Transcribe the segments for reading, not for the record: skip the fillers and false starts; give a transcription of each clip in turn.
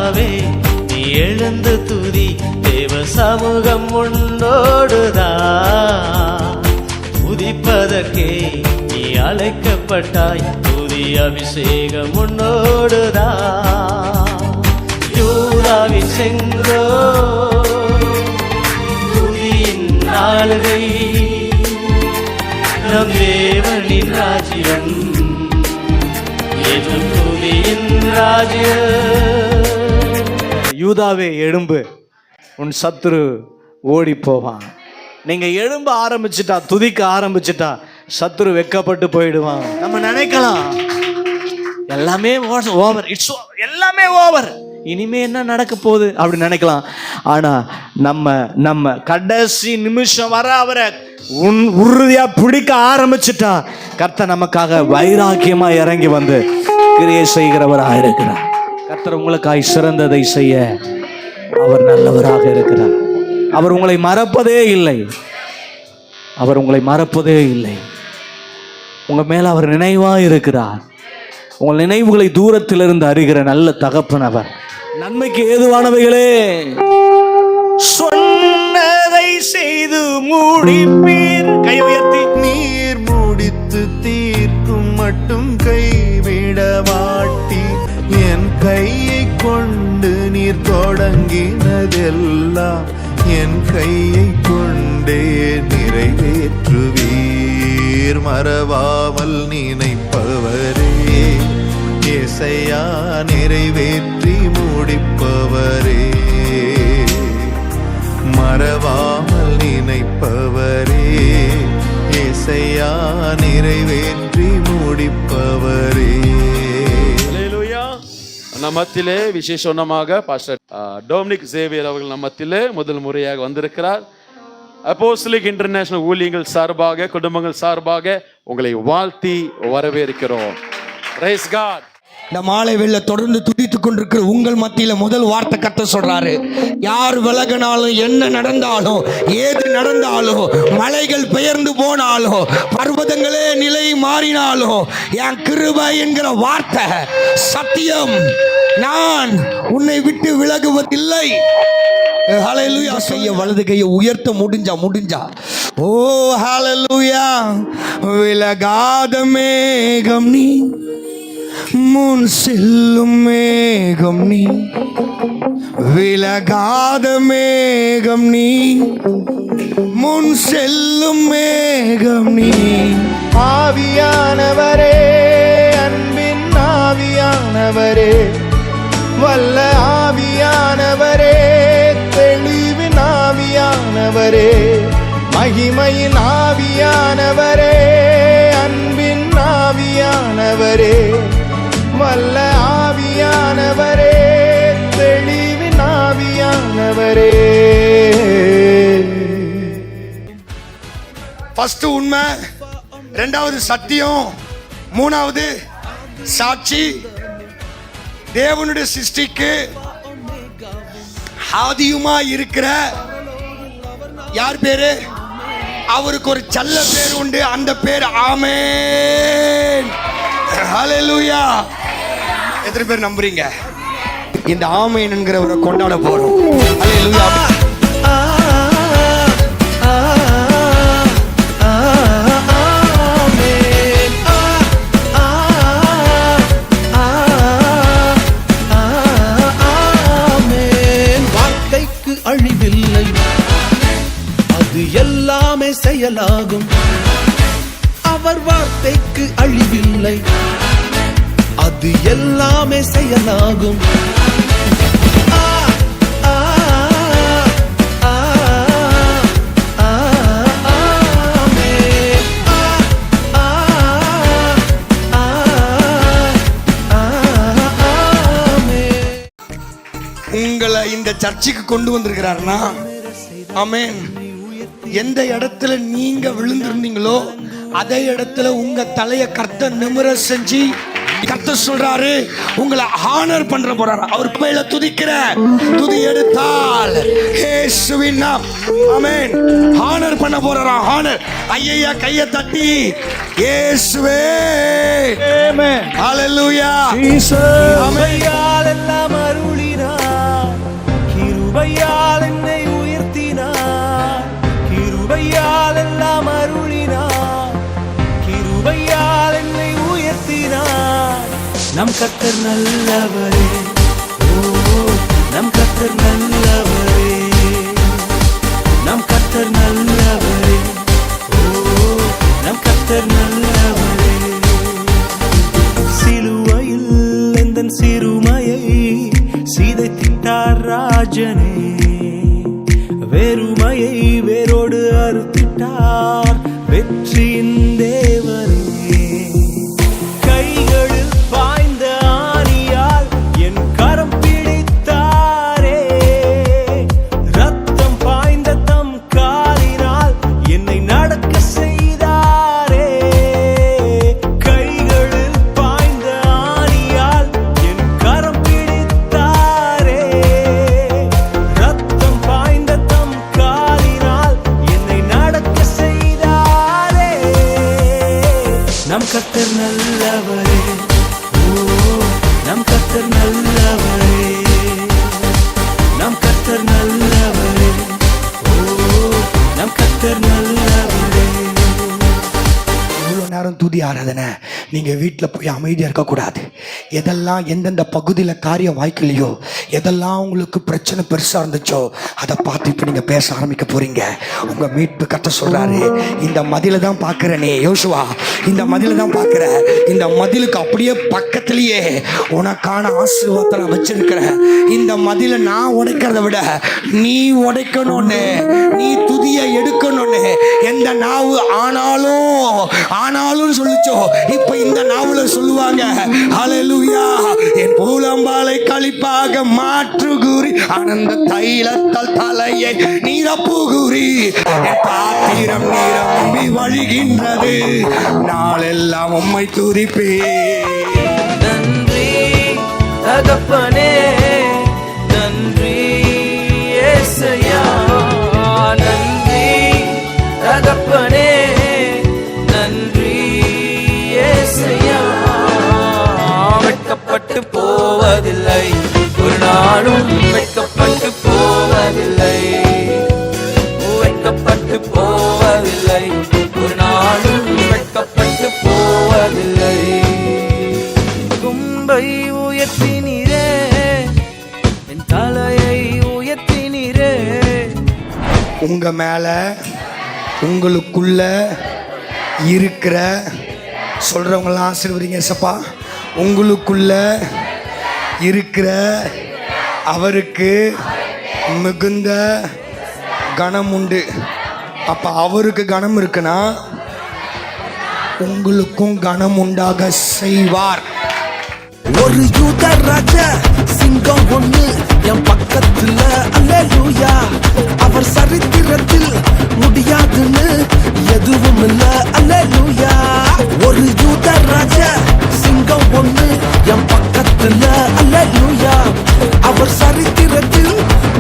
யூதாவே நீ எழுந்து துதி, தேவ சமூகம் உன்னோடுதா. துதிப்பதற்கே நீ அழைக்கப்பட்டாய், துதி அபிஷேகம் உன்னோடுதா. யூதாவின் செங்கோ துதியின் ஆளுகை, நம் தேவனின் ராஜ்யம் என்றும் துதியின் ராஜ்யம். யூதாவே எழும்பு, உன் சத்துரு ஓடி போவான். நீங்க எழும்ப ஆரம்பிச்சுட்டா, துதிக்க ஆரம்பிச்சுட்டா, சத்துரு வெக்கப்பட்டு போயிடுவான். நம்ம நினைக்கலாம் எல்லாமே ஓவர், இட்ஸ் எல்லாமே ஓவர், இனிமே என்ன நடக்க போகுது அப்படி நினைக்கலாம். ஆனா நம்ம கடைசி நிமிஷம் வர அவரை உறுதியா பிடிக்க ஆரம்பிச்சுட்டா, கர்த்தர் நமக்காக வைராக்கியமா இறங்கி வந்து கிரியை செய்கிறவராக இருக்கிறார். கர்த்தர் உங்களுக்காய் சிறந்ததை செய்ய அவர் நல்லவராக இருக்கிறார். அவர் உங்களை மறப்பதே இல்லை, அவர் உங்களை மறப்பதே இல்லை. உங்க மேல அவர் நினைவா இருக்கிறார். உங்கள் நினைவுகளை தூரத்திலிருந்து அறிகிற நல்ல தகப்பன் அவர். நன்மைக்கு ஏதுவானவைகளே சொன்னதை செய்து முடிப்பீர். கை உயர்த்தி நீர் முடித்து தீர்க்கும் மட்டும் கைவிட மாட்டி, என் கையை கொண்டு நீர் தொடங்கினதெல்லாம் என் கையை கொண்டே நிறைவேற்றுவீர். மறவாமல் நினைப்பவரே ஏசையா, நிறைவேற்றி முடிப்பவரே. மறவாமல் நினைப்பவரே ஏசையா, நிறைவேற்றி முடிப்பவரே. நம்ம மத்தியிலே விசேஷமாக பாஸ்டர் டொமினிக் சேவியர் அவர்கள் நம்ம மத்தியிலே முதல் முறையாக வந்திருக்கிறார். அப்போஸ்தலிக் இன்டர்நேஷனல் ஊழியங்கள் சார்பாக, குடும்பங்கள் சார்பாக உங்களை வாழ்த்தி வரவேற்கிறோம். Praise God. இந்த மாலை வேளை தொடர்ந்து துதித்துக் கொண்டிருக்கிற உங்கள் மத்தியில முதல் வார்த்தை கர்த்தர் சொல்றாரு, யார் விலகினாலும், என்ன நடந்தாலும், ஏது நடந்தாலும், மலைகள் பெயர்ந்து போனாலும், பர்வதங்களே நிலை மாறினாலும், என் கிருபை என்கிற வார்த்தை சத்தியம், நான் உன்னை விட்டு விலகுவதில்லை. ஹல்லேலூயா. செய்ய வலது கையை உயர்த்த முடிஞ்சா ஓ ஹல்லேலூயா. விலகாத மேகம் நீ, முன் செல்லும் மேகம் நீ, விலகாத மேகம் நீ, முன் செல்லும் மேகம் நீ. ஆவியானவரே, அன்பின் ஆவியானவரே, வல்ல ஆவியானவரே, தெளிவின் ஆவியானவரே, மகிமையின் ஆவியானவரே, அன்பின் ஆவியானவரே, வல்ல ஆவியானவரே, தெளிவின் ஆவியானவரே. ஃபர்ஸ்ட் உண்மை, இரண்டாவது சத்தியம், மூணாவது சாட்சி. தேவனுடைய சிருஷ்டிக்கு ஆதியுமா இருக்கிற யார் பேரு? அவருக்கு ஒரு செல்ல பேர் உண்டு, அந்த பேர் ஆமென். ஹல்லேலூயா. எத்தனை பேர் நம்புறீங்க இந்த ஆமென் என்கிறவரை கொண்டாட போறோம்? ஹல்லேலூயா. அழிவில்லை, அது எல்லாமே செயலாகும். அவர் வார்த்தைக்கு அழிவில்லை, அது எல்லாமே செயலாகும். உங்களை இந்த சர்ச்சுக்கு கொண்டு வந்திருக்கிறாருன்னா, ஆமென், எந்த இடத்துல நீங்க விழுந்திருந்தீங்களோ அதே இடத்துல உங்க தலையை கர்த்தர் நிமிர செஞ்சு கர்த்தர் சொல்றாரு, உங்களை ஹானர் பண்ற போறாரு. அவர் பேர்ல துதிக்கிற துதி எடுத்தால் இயேசுவின் நாமம், ஆமென், ஹானர் பண்ண போறாரா. ஹானர். ஐயா கையை தட்டி இயேசுவே, ஆமென், ஹல்லேலூயா, ஜீசஸ், ஆமென். எல்லாம் அருளினார். நம் கர்த்தர் நல்லவரே, ஓ நம் கர்த்தர் நல்லவரே, நம் கர்த்தர் நல்லவரே, ஓ நம் கர்த்தர் நல்லவரே. சிலுவையில் எந்தன் சிறுமையை சீதைத்திட்டார் ராஜனே, வெறுமையை வேரோடு அறுத்திட்டார் வெற்றியின் தேவரே. கைகளில் பாய்ந்த ஆணியால் என் கரம் பிடித்தாரே, ரத்தம் பாய்ந்த தம் காலினால் என்னை நடக்க செய்தாரே. கைகளில் பாய்ந்த ஆணியால் என் கரம் பிடித்தாரே, ரத்தம் பாய்ந்த தம் காலினால் என்னை நடக்க செய்தாரே. நம் கர்த்தர் நல்லவரே, ஓ நம் கர்த்தர் நல்லவரே, நம் கர்த்தர் நல்லவரே, ஓ நம் கர்த்தர் நல்லவரே. இவ்வளோ நேரம் துதி ஆராதனை நீங்கள் வீட்டில் போய் அமைதியாக இருக்கக்கூடாது. எதெல்லாம் எந்தெந்த பகுதியில் காரியம் வாய்க்கலையோ, எதெல்லாம் உங்களுக்கு பிரச்சனை பெருசாக இருந்துச்சோ அதை பார்த்து இப்போ நீங்கள் பேச ஆரம்பிக்க போகிறீங்க. உங்கள் மீட்பு கட்ட சொல்கிறாரு, இந்த மதிலை தான் பார்க்குறேனே யோசுவா, இந்த மதிலை தான் பார்க்குற, இந்த மதிலுக்கு அப்படியே பக்கத்துலேயே உனக்கான ஆசீர்வாதத்தை நான் வச்சிருக்கிறேன். இந்த மதிலை நான் உடைக்கிறத விட நீ உடைக்கணும்னு, நீ துதியை எடுக்கணும்னு எந்த நாவு ஆனாலும் சொல்லிச்சோ இப்ப இந்த நாவல சொல்லுவாங்க, ஹல்லேலூயா. என் பூலம்பாலை களிப்பாக மாற்று கூறி ஆனந்த தைலத்தால் தலையை நீரப்பு கூறி என் பாத்திரம் நிரம்பி வழிகின்றது, நாளெல்லாம் உம்மை துதிப்பே. நன்றி தகப்பனே, நன்றி ஏசையா, நன்றி தகப்பனே, நன்றி ஏசையா. வெட்கப்பட்டு போவதில்லை, ஒரு நாளும் வெட்கப்பட்டு போவதில்லை, வெட்கப்பட்டு போவதில்லை, ஒரு நாளும் வெட்கப்பட்டு போவதில்லை. கும்பை உயர்த்தினீரே, என் தலையை உயர்த்தினீரே. உங்க மேல உங்களுக்குள்ள இருக்கிற சொல்றவங்களாம் ஆசீர்வதிங்க சப்பா. உங்களுக்குள்ள இருக்கிற அவருக்கு மிகுந்த கனம் உண்டு. அப்ப அவருக்கு கனம் இருக்குன்னா உங்களுக்கும் கனம் உண்டாக செய்வார். ஒரு யூத ராஜா சிங்கம் ஒண்ணு என் பக்கத்துல, அல்லேலூயா. அவர் சரித்திரத்தில் முடியாதுன்னு எதுவும் இல்ல, அல்லேலூயா. ஒரு யூத ராஜா சிங்கம் ஒண்ணு என் பக்கத்துல, அல்லேலூயா. அவர் சரித்திரத்தில்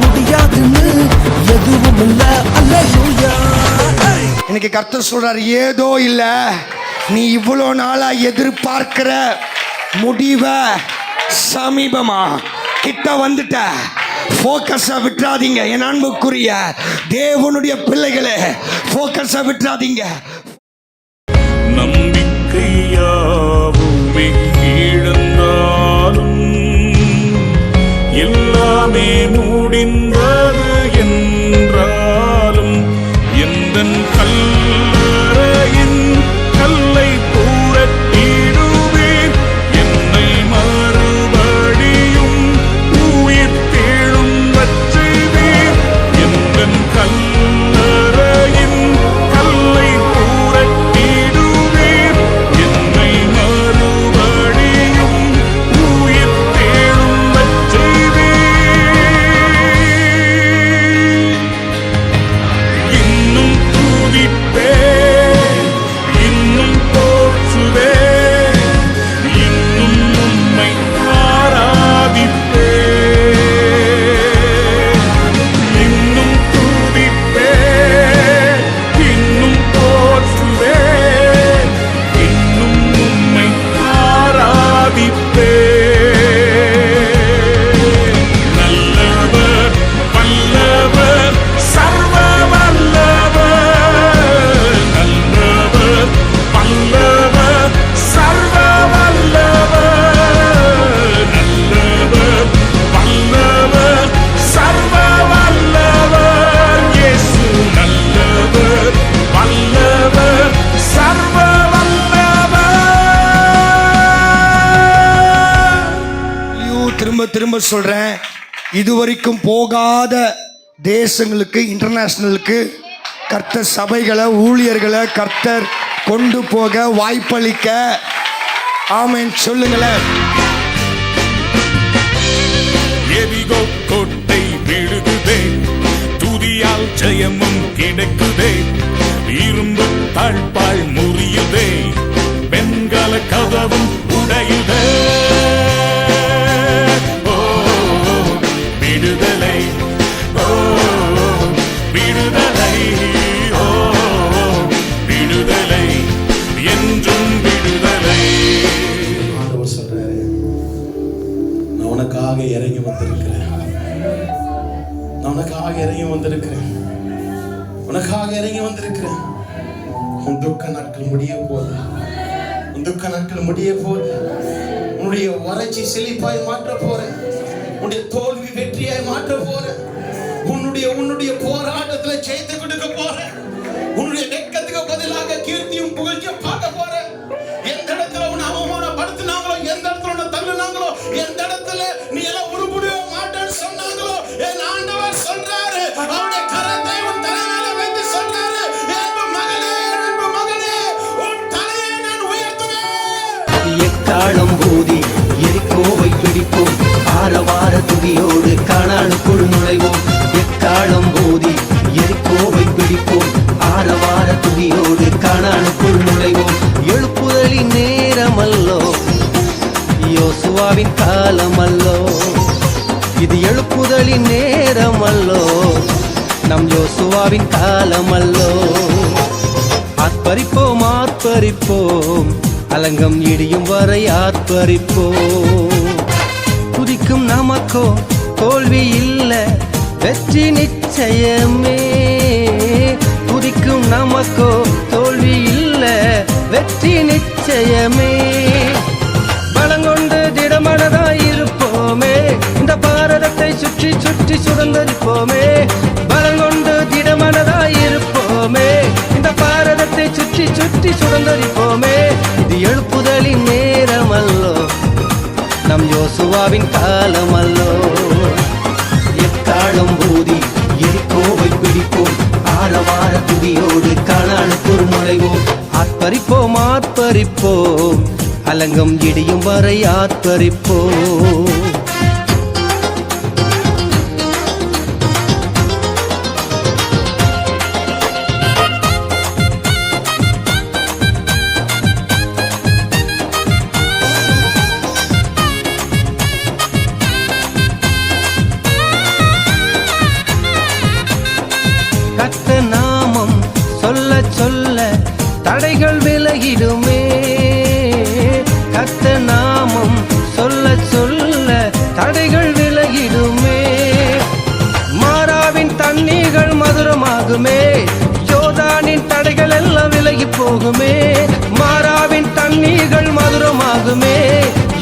முடியாதுன்னு எதுவும் இல்ல, அல்லேலூயா. இன்னைக்கு கர்த்தர் சொல்றாரு, ஏதோ இல்ல, நீ இவ்வளோ நாளா எதிர்பார்க்கிற முடிவ சமீபமா கிட்ட வந்துட்ட. போக்கஸை விட்டுறாதீங்க என் அன்புக்குரிய தேவனுடைய பிள்ளைகளே, போக்கஸை விட்டுறாதீங்க. நம்பிக்கையாவுமே இழந்தாலும் எல்லாமே முடிந்தது என்றாலும் எந்தன் கல்லறையின் கல்லை புரட்டிடுவேன், என்னை மறுபடியும் உயிர் தேழும் வச்சுவேன். எந்தன் கல்லறையின் கல்லை புரட்டிடுவேன், என்னை மறுபடியும் உயிர் தேழும் வச்சுவேன். திரும்ப திரும்ப சொல்றேன், இதுவரைக்கும் போகாத தேசங்களுக்கு, இன்டர்நேஷனலுக்கு கர்த்தர் சபைகளை, ஊழியர்களை கர்த்தர் கொண்டு போக வாய்ப்பளிக்க. ஆமென் சொல்லுங்களேன். எரிகோ கோட்டை விழுகுதே, துதியால் ஜெயமும் கிடைக்குதே, இரும்பு தாழ்பாள் முறியுதே, வெண்கல கதவும் உடையுதே. ஓ விடுதலை, ஓ விடுதலை, ஓ விடுதலை, என்றும் விடுதலை. ஆண்டவர் சொல்றாரு, நான் உனக்காக இறங்கி வந்திருக்கிறேன், நான் உனக்காக இறங்கி வந்திருக்கிறேன், உனக்காக இறங்கி வந்திருக்கிறேன். உன் துக்க நாட்கள் முடிய போது, உன் துக்க நாட்கள் முடிய போது. உன்னுடைய வறட்சி செழிப்பாய் மாற்ற போறேன், உன்னுடைய தோல்வி வெற்றியாய் மாற்ற போறேன், உன்னுடைய போராட்டத்துல ஜெயித்து கொடுக்க போறேன், உன்னுடைய வெட்கத்துக்கு பதிலாக கீர்த்தியும் புகழ்ச்சியும் பார்க்க போறேன். எந்த இடத்துல உன்னை அவமானப்படுத்தினாங்களோ, எந்த இடத்துல உன்னை தள்ளுனாங்களோ, எந்த இடத்துல நீ எல்லாம் உருப்படிய மாட்டேன்னு சொன்னாங்களோ, என் ஆண்டவர் சொல்றாரு, அவருடைய கரத்தை உன் தலையில வைத்து சொல்றாரு, அன்பு மகனே, அன்பு மகனே, உன் தலையை நான் உயர்த்துவேன். எக்காலம் ஊதி எரிகோவை பிடிப்போம், ஆரவார துதியோடு கானானுக்குள் நுழைவோம். எக்காலம் ஊதி எரிகோவை பிடிப்போம், ஆரவார துதியோடு கானானுக்குள் நுழைவோம். எழுப்புதலின் நேரமல்லோ, யோசுவாவின் காலமல்லோ, இது எழுப்புதலின் நேரமல்லோ, நம் யோசுவாவின் காலமல்லோ. ஆர்ப்பரிப்போம், ஆர்ப்பரிப்போம், அலங்கம் இடியும் வரை ஆர்ப்பரிப்போம். துதிக்கும் நமக்கோ தோல்வி இல்ல, வெற்றி நிச்சயமே. துதிக்கும் நமக்கோ தோல்வி இல்ல, வெற்றி நிச்சயமே. பலங்கொண்டு திடமனதாய் இருப்போமே, இந்த பாரதத்தை சுற்றி சுற்றி சுதந்தரிப்போமே. பலங்கொண்டு திடமனதாய் இருப்போமே, இந்த பாரதத்தை சுற்றி சுற்றி சுதந்தரிப்போமே. இது எழுப்புதலின் நேரமல்லோ, நம் யோசுவாவின் காலமல்லோ. எக்காலம் ஊதி எரிகோவை பிடிப்போம், ஆரவார துதியோடு கானானுக்குள் நுழைவோம். ஆர்ப்பரிப்போம், ஆர்ப்பரிப்போம், அலங்கம் இடியும் வரை ஆர்ப்பரிப்போம். கர்த்தர் நாமம் சொல்ல சொல்ல தடைகள் விலகிடுமே. கர்த்தர் நாமம் சொல்ல சொல்ல தடைகள் விலகிடுமே. மாறாவின் தண்ணீர்கள் மதுரமாகுமே, யோர்தானின் தடைகள் எல்லாம் விலகி போகுமே. மாறாவின் தண்ணீர்கள் மதுரமாகுமே,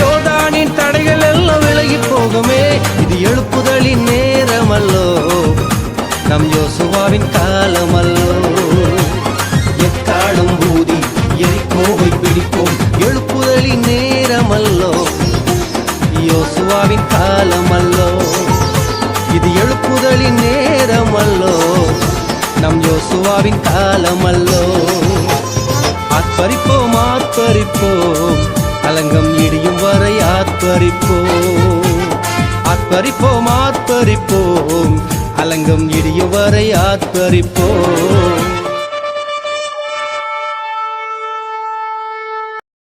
யோர்தானின் தடைகள் எல்லாம் விலகி போகுமே. இது எழுப்புதலின் நேரமல்லோ, நம் யோசுவாவின் காலமல்லோ. எக்காலம் ஊதி எரிகோவை பிடிப்போம், எழுப்புதலின் நேரமல்லோ, யோசுவாவின் காலமல்லோ. இது எழுப்புதலின் நேரமல்லோ, நம் யோசுவாவின் காலமல்லோ. ஆர்ப்பரிப்போம், ஆர்ப்பரிப்போம், அலங்கம் இடியும் வரை ஆர்ப்பரிப்போம். ஆர்ப்பரிப்போம், ஆர்ப்பரிப்போம், அலங்கம் இடியும் வரை ஆர்ப்பரிப்போம்.